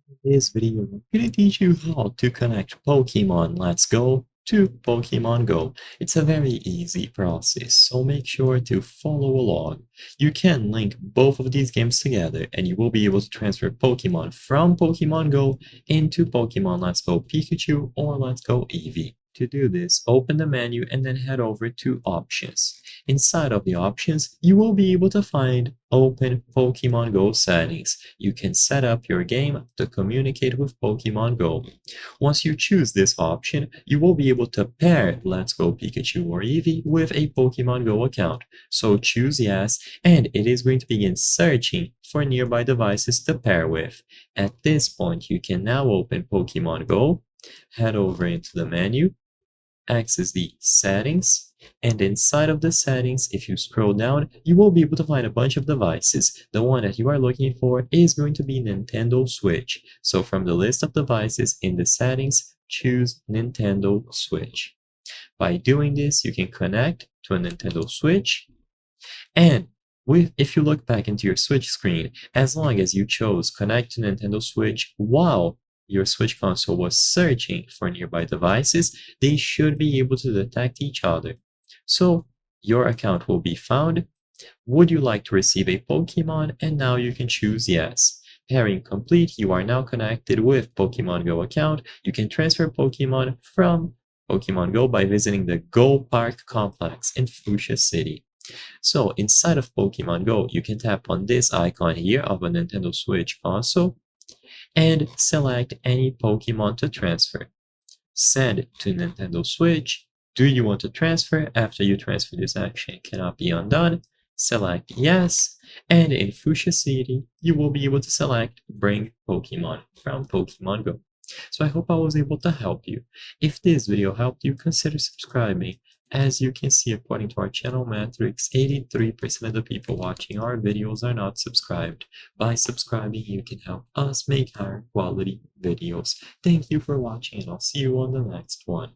In this video, I'm going to teach you how to connect Pokemon Let's Go to Pokemon Go. It's a very easy process, so make sure to follow along. You can link both of these games together and you will be able to transfer Pokemon from Pokemon Go into Pokemon Let's Go Pikachu or Let's Go Eevee. To do this, open the menu and then head over to Options. Inside of the options, you will be able to find Open Pokemon Go settings. You can set up your game to communicate with Pokemon Go. Once you choose this option, you will be able to pair Let's Go Pikachu or Eevee with a Pokemon Go account. So choose yes, and it is going to begin searching for nearby devices to pair with. At this point, you can now open Pokemon Go, head over into the menu, access the settings, and inside of the settings, if you scroll down, you will be able to find a bunch of devices. The one that you are looking for is going to be Nintendo Switch. So from the list of devices in the settings, choose Nintendo Switch. By doing this, you can connect to a Nintendo Switch, and if you look back into your Switch screen, as long as you chose connect to Nintendo Switch while your Switch console was searching for nearby devices, they should be able to detect each other. So your account will be found. Would you like to receive a Pokemon? And now you can choose yes. Pairing complete, you are now connected with Pokemon Go account. You can transfer Pokemon from Pokemon Go by visiting the Go Park complex in Fuchsia City. So inside of Pokemon Go, you can tap on this icon here of a Nintendo Switch console and select any Pokemon to transfer. Send to Nintendo Switch. Do you want to transfer? After you transfer, this action cannot be undone. Select yes, and in Fuchsia City, you will be able to select Bring Pokemon from Pokemon Go. So I hope I was able to help you. If this video helped you, consider subscribing. As you can see, according to our channel metrics, 83% of the people watching our videos are not subscribed. By subscribing, you can help us make higher quality videos. Thank you for watching, and I'll see you on the next one.